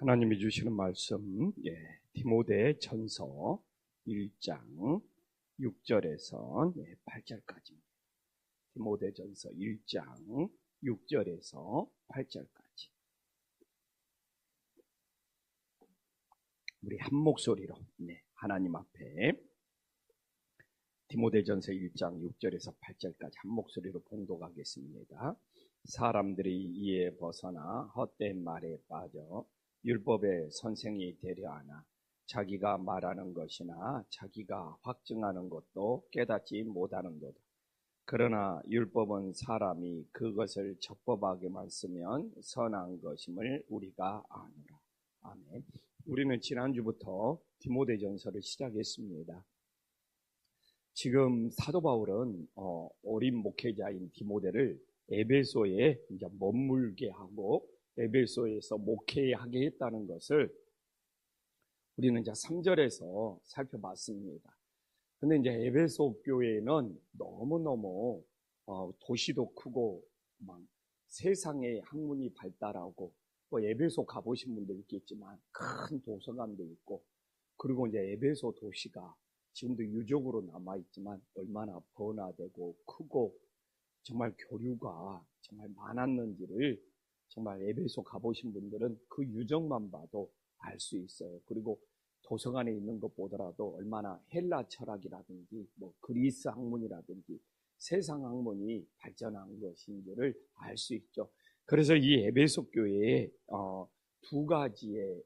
하나님이 주시는 말씀, 디모데 전서 1장 6절에서 8절까지. 디모데 전서 1장 6절에서 8절까지. 우리 한 목소리로 하나님 앞에 디모데 전서 1장 6절에서 8절까지 한 목소리로 봉독하겠습니다. 사람들이 이에 벗어나 헛된 말에 빠져 율법의 선생이 되려 하나 자기가 말하는 것이나 자기가 확증하는 것도 깨닫지 못하는도다. 그러나 율법은 사람이 그것을 적법하게만 쓰면 선한 것임을 우리가 아노라. 아멘. 우리는 지난주부터 디모데전서를 시작했습니다. 지금 사도 바울은 어린 목회자인 디모데를 에베소에 이제 머물게 하고 에베소에서 목회하게 했다는 것을 우리는 이제 3절에서 살펴봤습니다. 근데 이제 에베소 교회는 너무너무 도시도 크고 막 세상의 학문이 발달하고 에베소 가보신 분들 있겠지만 큰 도서관도 있고, 그리고 이제 에베소 도시가 지금도 유적으로 남아있지만 얼마나 번화되고 크고 정말 교류가 정말 많았는지를 정말 에베소 가보신 분들은 그 유적만 봐도 알 수 있어요. 그리고 도서관에 있는 것 보더라도 얼마나 헬라 철학이라든지 그리스 학문이라든지 세상 학문이 발전한 것인지를 알 수 있죠. 그래서 이 에베소 교회에 두 가지의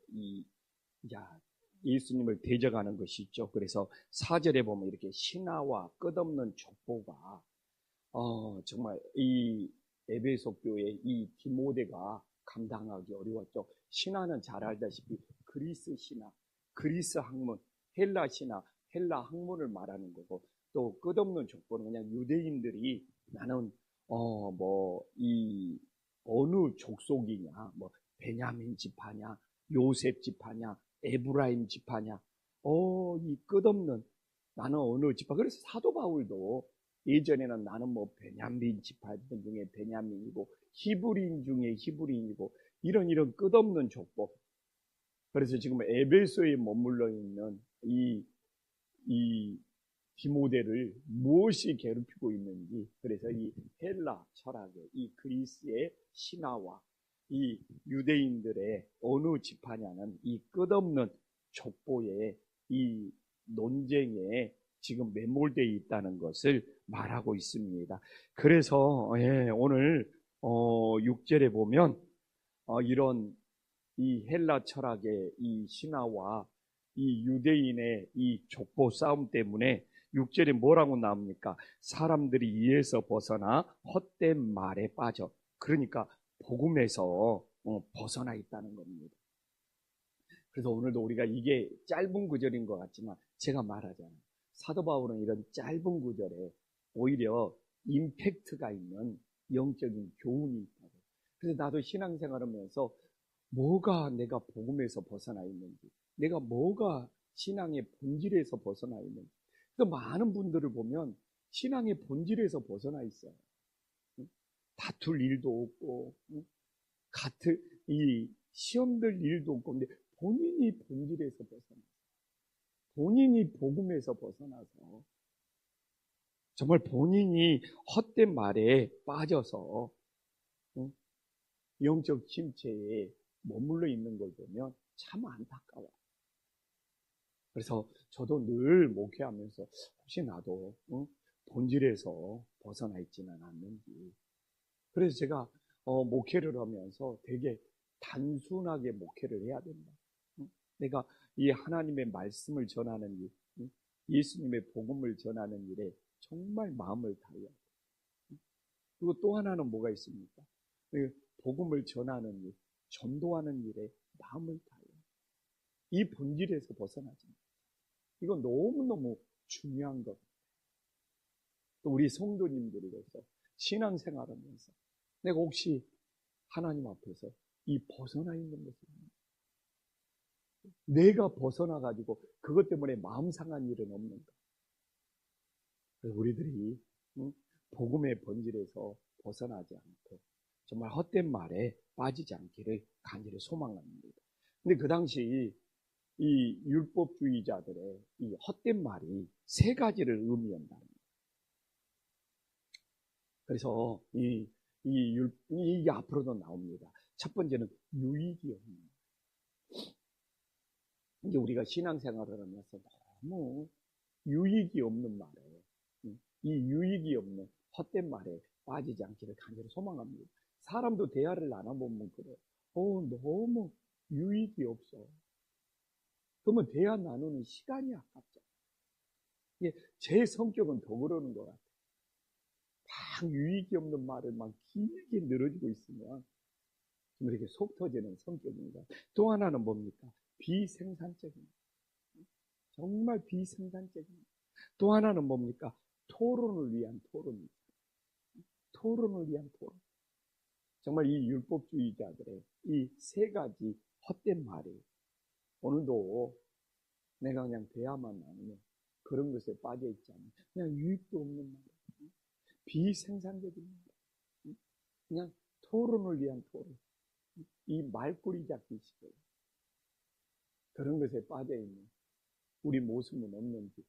예수님을 대적하는 것이 있죠. 그래서 4절에 보면 이렇게 신화와 끝없는 족보가 정말 이 에베소 교회 이 디모데가 감당하기 어려웠죠. 신화는 잘 알다시피 그리스 신화, 그리스 학문, 헬라 신화, 헬라 학문을 말하는 거고, 또 끝없는 족보는 그냥 유대인들이 나는 이 어느 족속이냐, 베냐민 지파냐, 요셉 지파냐, 에브라임 지파냐, 이 끝없는 나는 어느 지파. 그래서 사도 바울도 예전에는 나는 베냐민 지파 중에 베냐민이고 히브리인 중에 히브리인이고 이런 끝없는 족보. 그래서 지금 에베소에 머물러 있는 이 디모데를 무엇이 괴롭히고 있는지, 그래서 이 헬라 철학의 이 그리스의 신화와 이 유대인들의 어느 지파냐는 이 끝없는 족보의 이 논쟁에 지금 매몰되어 있다는 것을 말하고 있습니다. 그래서 오늘 6절에 보면 이런 이 헬라 철학의 이 신화와 이 유대인의 이 족보 싸움 때문에 6절에 뭐라고 나옵니까? 사람들이 이에서 벗어나 헛된 말에 빠져. 그러니까 복음에서 벗어나 있다는 겁니다. 그래서 오늘도 우리가 이게 짧은 구절인 것 같지만 제가 말하잖아요. 사도 바울은 이런 짧은 구절에 오히려 임팩트가 있는 영적인 교훈이 있다고. 그래서 나도 신앙생활하면서 뭐가 내가 복음에서 벗어나 있는지, 내가 뭐가 신앙의 본질에서 벗어나 있는지. 그래서 많은 분들을 보면 신앙의 본질에서 벗어나 있어요. 다툴 일도 없고, 같은 이 시험될 일도 없고, 근데 본인이 본질에서 벗어나, 본인이 복음에서 벗어나서 정말 본인이 헛된 말에 빠져서 영적 침체에 머물러 있는 걸 보면 참 안타까워요. 그래서 저도 늘 목회하면서 혹시 나도 본질에서 벗어나 있지는 않는지. 그래서 제가 목회를 하면서 되게 단순하게 목회를 해야 된다. 내가 이 하나님의 말씀을 전하는 일, 예수님의 복음을 전하는 일에 정말 마음을 다해야 돼. 그리고 또 하나는 뭐가 있습니까? 복음을 전하는 일, 전도하는 일에 마음을 다해요. 이 본질에서 벗어나지 마. 이건 너무너무 중요한 것 같아요. 또 우리 성도님들로서 신앙생활하면서 내가 혹시 하나님 앞에서 이 벗어나 있는 것을 내가 벗어나가지고 그것 때문에 마음 상한 일은 없는가? 우리들이 복음의 본질에서 벗어나지 않고 정말 헛된 말에 빠지지 않기를 간절히 소망합니다. 근데 그 당시 이 율법주의자들의 이 헛된 말이 세 가지를 의미한다. 그래서 이게 앞으로도 나옵니다. 첫 번째는 유익이 없는. 이제 우리가 신앙생활을 하면서 너무 유익이 없는 말에, 이 유익이 없는 헛된 말에 빠지지 않기를 간절히 소망합니다. 사람도 대화를 나눠보면 그래. 너무 유익이 없어. 그러면 대화 나누는 시간이 아깝죠. 제 성격은 더 그러는 것 같아요. 막 유익이 없는 말을 막 길게 늘어지고 있으면 좀 이렇게 속 터지는 성격입니다. 또 하나는 뭡니까? 비생산적인. 정말 비생산적인. 또 하나는 뭡니까? 토론을 위한 토론입니다. 토론을 위한 토론. 정말 이 율법주의자들의 이 세 가지 헛된 말이 오늘도 내가 그냥 대화만 나누면 그런 것에 빠져있지 않아요. 그냥 유익도 없는 말, 비생산적인 말, 그냥 토론을 위한 토론, 이 말꼬리 잡기 식으로 그런 것에 빠져있는 우리 모습은 없는지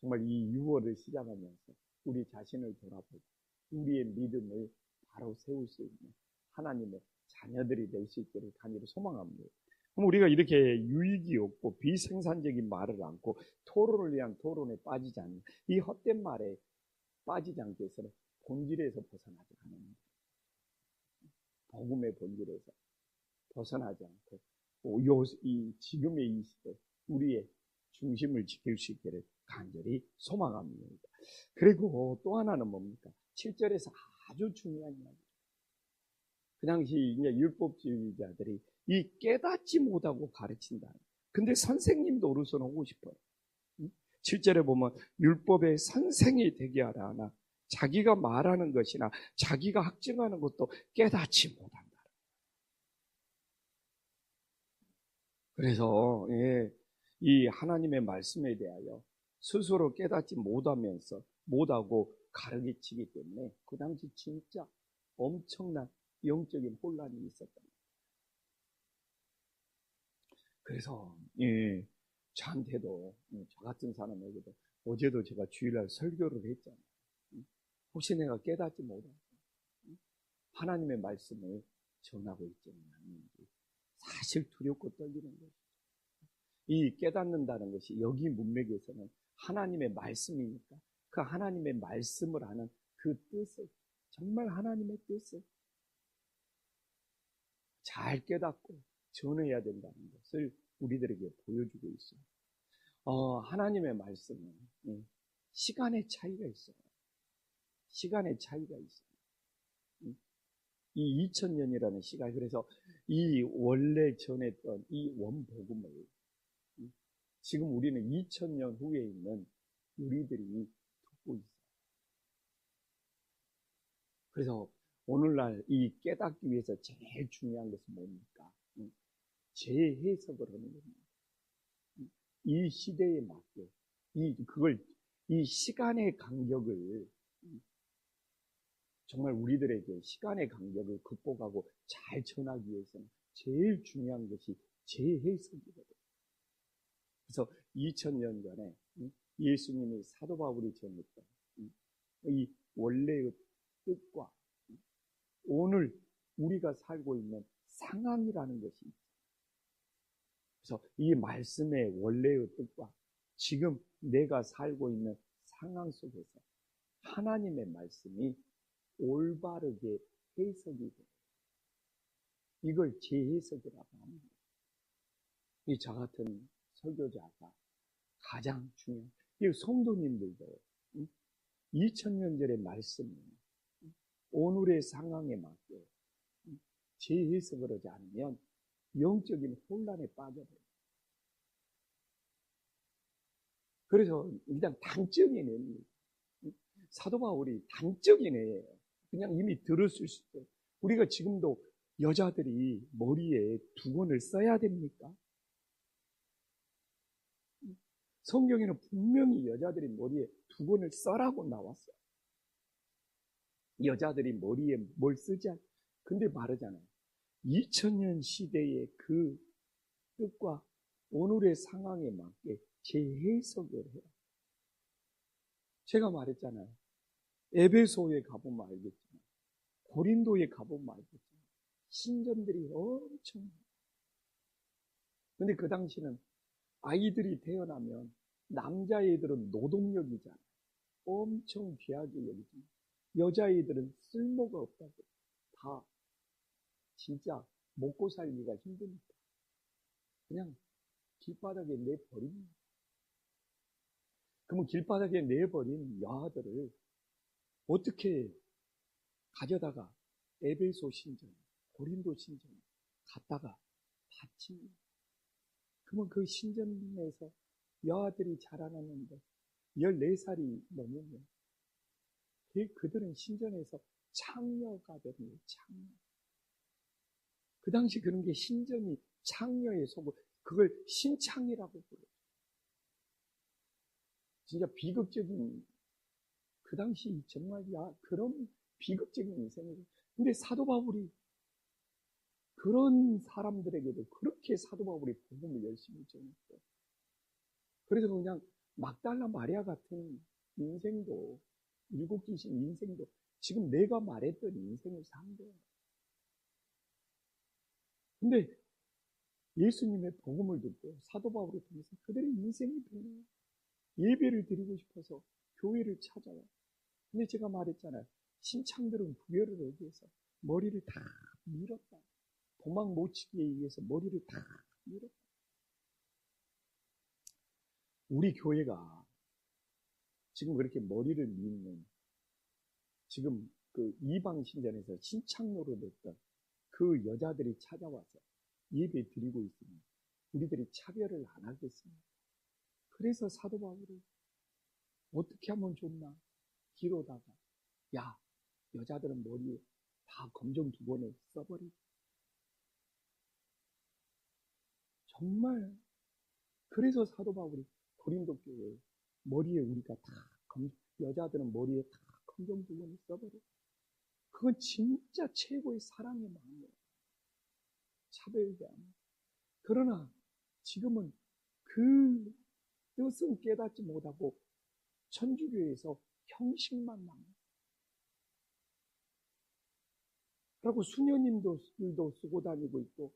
정말 이 6월을 시작하면서 우리 자신을 돌아보고 우리의 믿음을 바로 세울 수 있는 하나님의 자녀들이 될 수 있기를 간절히 소망합니다. 그럼 우리가 이렇게 유익이 없고 비생산적인 말을 않고 토론을 위한 토론에 빠지지 않는 이 헛된 말에 빠지지 않기 위해서는 본질에서 벗어나지 않는 복음의 본질에서 벗어나지 않고 지금의 이 시대 우리의 중심을 지킬 수 있기를 간절히 소망합니다. 그리고 또 하나는 뭡니까? 7절에서 아주 중요한 이야기. 그 당시 이제 율법주의자들이 이 깨닫지 못하고 가르친다. 근데 선생님 노릇은 하고 싶어요. 7절에 보면 율법의 선생이 되게 하라 하나 자기가 말하는 것이나 자기가 학증하는 것도 깨닫지 못한다. 그래서 이 하나님의 말씀에 대하여 스스로 깨닫지 못하고 가르치기 때문에 그 당시 진짜 엄청난 영적인 혼란이 있었다. 그래서 저한테도 저 같은 사람에게도 어제도 제가 주일날 설교를 했잖아요. 혹시 내가 깨닫지 못하고 하나님의 말씀을 전하고 있지는 않는지 사실 두렵고 떨리는 것이죠. 이 깨닫는다는 것이 여기 문맥에서는 하나님의 말씀이니까 그 하나님의 말씀을 하는 그 뜻을 정말 하나님의 뜻을 잘 깨닫고 전해야 된다는 것을 우리들에게 보여주고 있어요. 하나님의 말씀은 시간의 차이가 있어요. 시간의 차이가 있어요. 이 2000년이라는 시간, 그래서 이 원래 전했던 이 원복음을 지금 우리는 2000년 후에 있는 우리들이 듣고 있어요. 그래서 오늘날 이 깨닫기 위해서 제일 중요한 것은 뭡니까? 재해석을 하는 겁니다. 이 시대에 맞게 이 시간의 간격을 정말 우리들에게 시간의 간격을 극복하고 잘 전하기 위해서는 제일 중요한 것이 재해석이거든요. 그래서 2000년 전에 예수님이 사도 바울이 전했던 이 원래의 뜻과 오늘 우리가 살고 있는 상황이라는 것이 있어요. 그래서 이 말씀의 원래의 뜻과 지금 내가 살고 있는 상황 속에서 하나님의 말씀이 올바르게 해석이 돼요. 이걸 재해석이라고 합니다. 이 저 같은 설교자가 가장 중요한, 이 성도님들도 2000년 전의 말씀을 오늘의 상황에 맞게 재해석을 하지 않으면 영적인 혼란에 빠져버려요. 그래서 일단 단적인 애입니다. 사도 바울이 단적인 애예요. 그냥 이미 들었을 때 우리가 지금도 여자들이 머리에 두건을 써야 됩니까? 성경에는 분명히 여자들이 머리에 두건을 써라고 나왔어요. 여자들이 머리에 뭘 쓰지 않, 근데 말하잖아요. 2000년 시대의 그 뜻과 오늘의 상황에 맞게 재해석을 해요. 제가 말했잖아요. 에베소에 가보면 알겠지만, 고린도에 가보면 알겠지만, 신전들이 엄청 많아요. 근데 그 당시는 아이들이 태어나면 남자애들은 노동력이잖아요. 엄청 귀하게 여기지만 여자애들은 쓸모가 없다고. 다 진짜 먹고 살기가 힘드니까 그냥 길바닥에 내버립니다. 그러면 길바닥에 내버린 여아들을 어떻게 가져다가 에베소 신전, 고린도 신전 갔다가 바칩니다. 그러면 그 신전에서 여아들이 자라났는데 14살이 넘으면 그들은 신전에서 창녀가 되는 거예요. 창녀. 그 당시 그런 게 신전이 창녀에 속을, 그걸 신창이라고 불러요. 진짜 비극적인, 그 당시 정말 그런 비극적인 인생이에요. 근데 사도 바울이 그런 사람들에게도 그렇게 사도 바울이 복음을 열심히 전했어요. 그래서 그냥 막달라 마리아 같은 인생도, 일곱 귀신 인생도 지금 내가 말했던 인생을 산 거예요. 근데 예수님의 복음을 듣고 사도 바울을 통해서 그들의 인생이 변해요. 예배를 드리고 싶어서 교회를 찾아요. 근데 제가 말했잖아요. 신창들은 구별을 하기 위해서 머리를 다 밀었다. 도망 못 치기 위해서 머리를 다 밀었다. 우리 교회가 지금 그렇게 머리를 밀는, 지금 그 이방 신전에서 신창로로 됐던 그 여자들이 찾아와서 예배 드리고 있으면 우리들이 차별을 안 하겠습니다. 그래서 사도 바울이 어떻게 하면 좋나 기로다가, 야, 여자들은 머리에 다 검정 2번을 써버리고, 정말 그래서 사도 바울이 고린도 교회에 머리에 우리가 다 여자들은 머리에 다 검정 2번을 써버려. 그건 진짜 최고의 사랑의 마음이에요. 차별이 아니에요. 그러나 지금은 그 뜻은 깨닫지 못하고 천주교에서 형식만 남아요. 그리고 수녀님들도 쓰고 다니고 있고,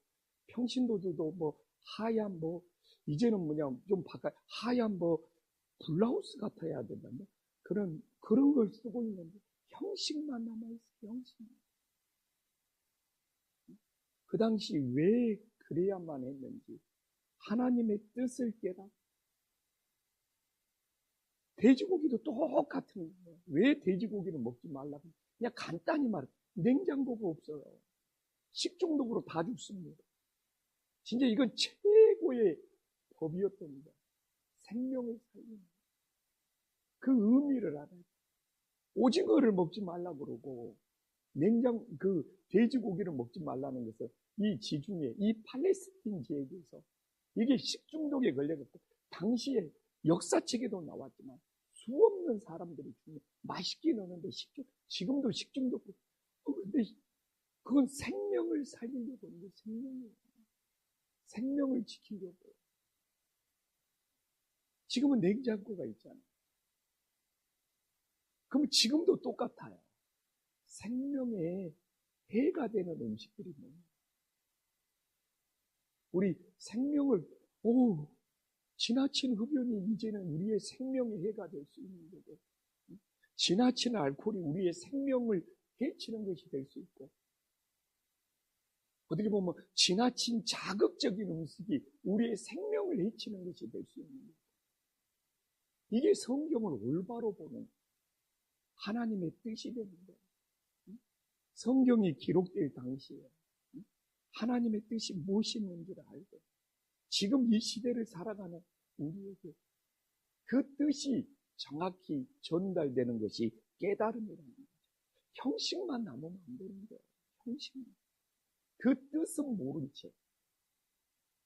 평신도들도 뭐 하얀 이제는 좀 바꿔, 하얀 블라우스 같아야 된다며 그런 걸 쓰고 있는데 형식만 남아있어요. 형식만. 그 당시 왜 그래야만 했는지 하나님의 뜻을 깨닫고, 돼지고기도 똑같은 거예요. 왜 돼지고기를 먹지 말라고? 그냥 간단히 말해, 냉장고가 없어요. 식중독으로 다 죽습니다. 진짜 이건 최고의 법이었던 거예요. 생명을 살리는 그 의미를 알아요. 오징어를 먹지 말라고 그러고 돼지고기를 먹지 말라는 것은 이 지중해, 이 팔레스틴 지역에서 이게 식중독에 걸려갖고 당시에 역사책에도 나왔지만 수없는 사람들이 맛있게 넣는데 지금도 식중독. 근데 그건 생명을 살리려고 하는 거예요. 생명을 지키려고. 지금은 냉장고가 있잖아요. 그럼 지금도 똑같아요. 생명에 해가 되는 음식들이 뭐예요? 우리 생명을, 지나친 흡연이 이제는 우리의 생명에 해가 될 수 있는 거고, 지나친 알코올이 우리의 생명을 해치는 것이 될 수 있고, 어떻게 보면 지나친 자극적인 음식이 우리의 생명을 해치는 것이 될 수 있는 거예요. 이게 성경을 올바로 보는 하나님의 뜻이 되는 거예요. 성경이 기록될 당시에 하나님의 뜻이 무엇이었는지를 알고 지금 이 시대를 살아가는 우리에게 그 뜻이 정확히 전달되는 것이 깨달음이라는 거죠. 형식만 남으면 안 되는 거예요. 형식만. 그 뜻은 모른 채.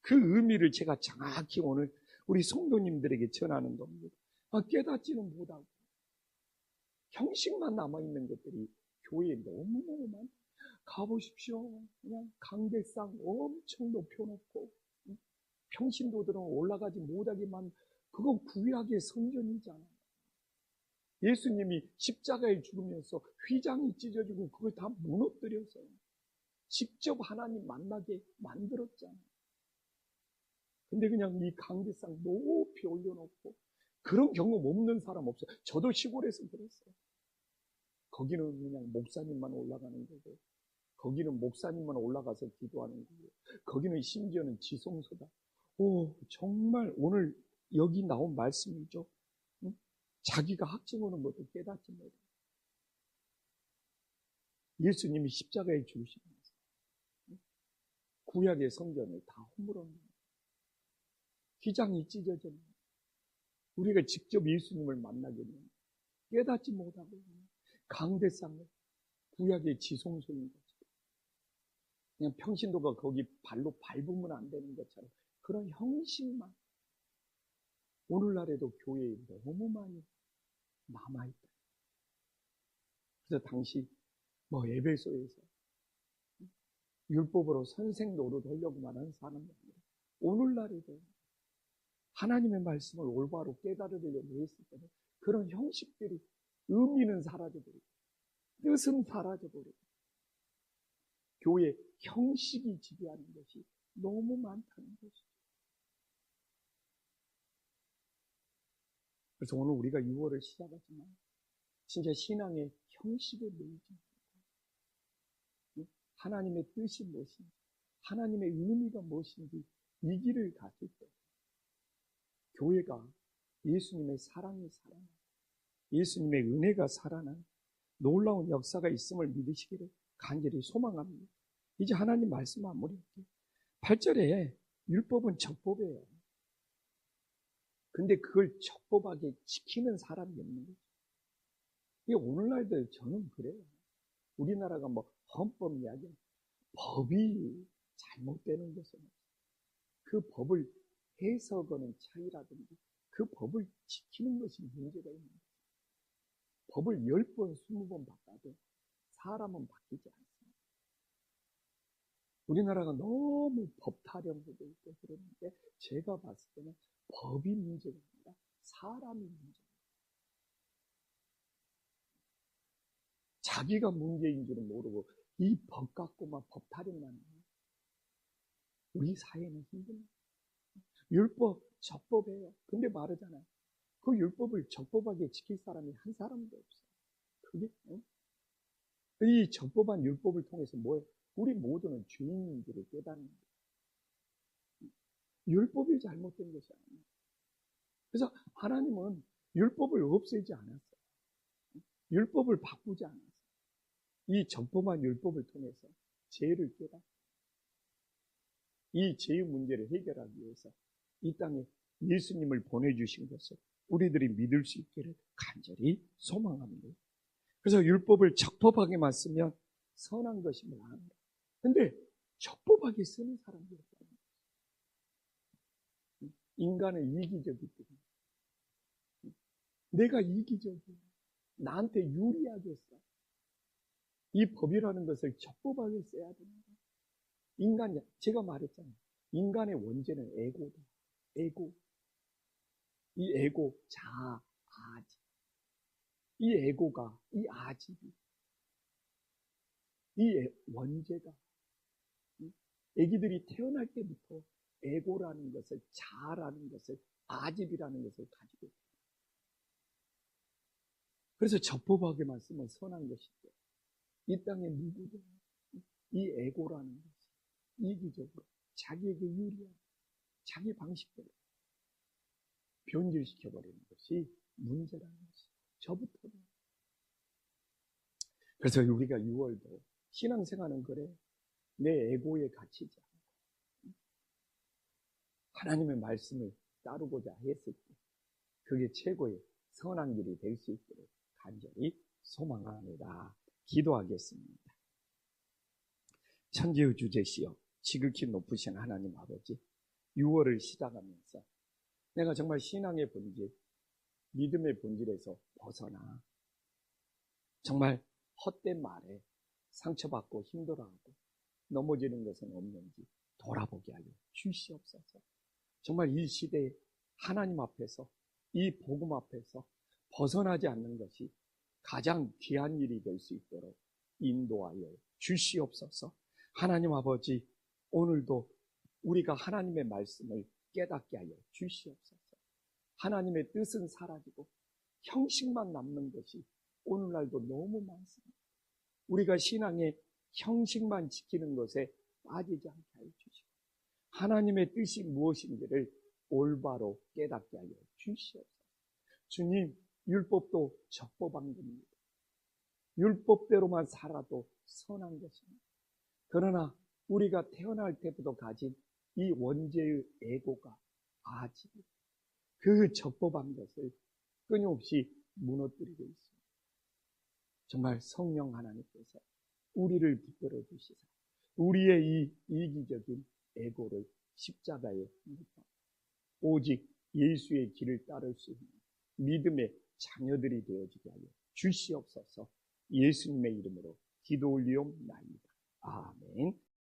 그 의미를 제가 정확히 오늘 우리 성도님들에게 전하는 겁니다. 깨닫지는 못하고 형식만 남아있는 것들이 교회에 너무너무 많아요. 가보십시오. 그냥 강대상 엄청 높여놓고 평신도들은 올라가지 못하기만, 그건 구약의 성전이잖아. 예수님이 십자가에 죽으면서 휘장이 찢어지고 그걸 다 무너뜨려서 직접 하나님 만나게 만들었잖아. 근데 그냥 이 강대상 높이 올려놓고, 그런 경험 없는 사람 없어요. 저도 시골에서 그랬어요. 거기는 그냥 목사님만 올라가는 거고, 거기는 목사님만 올라가서 기도하는 거고, 거기는 심지어는 지성소다. 오, 정말 오늘 여기 나온 말씀이죠. 응? 자기가 학증하는 것도 깨닫지 못해. 예수님이 십자가에 죽으시면서 구약의 성전을 다 허물었는데, 휘장이 찢어졌는데, 우리가 직접 예수님을 만나게 되면 깨닫지 못하고 강대상을, 구약의 지성소인 것처럼, 그냥 평신도가 거기 발로 밟으면 안 되는 것처럼 그런 형식만 오늘날에도 교회에 너무 많이 남아있다. 그래서 당시 에베소에서 율법으로 선생 노릇하려고 말하는 사람이 아니라 오늘날에도 하나님의 말씀을 올바로 깨달으려고 했을 때는 그런 형식들이, 의미는 사라져버리고 뜻은 사라져버리고 교회 형식이 지배하는 것이 너무 많다는 것이죠. 그래서 오늘 우리가 6월을 시작하지만 진짜 신앙의 형식에 매이지 않고 하나님의 뜻이 무엇인지, 하나님의 의미가 무엇인지 이 길을 갔을 때 교회가 예수님의 사랑이 살아나, 예수님의 은혜가 살아나 놀라운 역사가 있음을 믿으시기를 간절히 소망합니다. 이제 하나님 말씀 마무리할게요. 8절에 율법은 척법이에요. 근데 그걸 척법하게 지키는 사람이 없는 거죠. 이게 오늘날도 저는 그래요. 우리나라가 헌법 이야기, 법이 잘못되는 것은 그 법을 해석하는 차이라든지 그 법을 지키는 것이 문제가 있는 거예요. 법을 10번, 20번 바꿔도 사람은 바뀌지 않습니다. 우리나라가 너무 법 타령도 있고 그러는데 제가 봤을 때는 법이 문제가 아니라 사람이 문제입니다. 자기가 문제인 줄은 모르고 이 법 갖고만 법 타령만 해요. 우리 사회는 힘듭니다. 율법, 적법해요. 근데 말하잖아요. 그 율법을 적법하게 지킬 사람이 한 사람도 없어요. 그게 이 적법한 율법을 통해서 뭐예요? 우리 모두는 주인인 줄을 깨닫는 거예요. 율법이 잘못된 것이 아니에요. 그래서 하나님은 율법을 없애지 않았어요. 율법을 바꾸지 않았어요. 이 적법한 율법을 통해서 죄를 깨닫고 이 죄의 문제를 해결하기 위해서 이 땅에 예수님을 보내주신 것을 우리들이 믿을 수 있기를 간절히 소망합니다. 그래서 율법을 적법하게만 쓰면 선한 것이 많다. 근데 적법하게 쓰는 사람들이 있어요. 인간은 이기적이기 때문에 내가 이기적이야. 나한테 유리하겠어. 이 법이라는 것을 적법하게 써야 됩니다. 인간이, 제가 말했잖아요. 인간의 원죄는 에고다. 에고. 이 에고, 자아, 아집. 이 에고가, 이 아집이, 이 원죄가, 애기들이 태어날 때부터 에고라는 것을, 자아라는 것을, 아집이라는 것을 가지고 있어요. 그래서 적법하게만 쓰면 선한 것이죠. 이 땅에 누구도 이 에고라는 것이 이기적으로 자기에게 유리한 자기 방식대로 변질시켜버리는 것이 문제라는 것이 저부터도. 그래서 우리가 6월도 신앙생활은 그래. 내 에고에 갇히지 않고 하나님의 말씀을 따르고자 했을 때 그게 최고의 선한 길이 될 수 있기를 간절히 소망합니다. 기도하겠습니다. 천지의 주제시여 지극히 높으신 하나님 아버지, 6월을 시작하면서 내가 정말 신앙의 본질, 믿음의 본질에서 벗어나 정말 헛된 말에 상처받고 힘들어하고 넘어지는 것은 없는지 돌아보게 하여 주시옵소서. 정말 이 시대에 하나님 앞에서, 이 복음 앞에서 벗어나지 않는 것이 가장 귀한 일이 될 수 있도록 인도하여 주시옵소서. 하나님 아버지, 오늘도 우리가 하나님의 말씀을 깨닫게 하여 주시옵소서. 하나님의 뜻은 사라지고 형식만 남는 것이 오늘날도 너무 많습니다. 우리가 신앙의 형식만 지키는 것에 빠지지 않게 하여 주시고 하나님의 뜻이 무엇인지를 올바로 깨닫게 하여 주시옵소서. 주님, 율법도 적법한 겁니다. 율법대로만 살아도 선한 것입니다. 그러나 우리가 태어날 때부터 가진 이 원죄의 에고가 아직 그 적법한 것을 끊임없이 무너뜨리고 있습니다. 정말 성령 하나님께서 우리를 붙들어 주시사 우리의 이 이기적인 에고를 십자가에 못 박고 오직 예수의 길을 따를 수 있는 믿음의 자녀들이 되어지게 하여 주시옵소서. 예수님의 이름으로 기도 올리옵나이다. 아멘.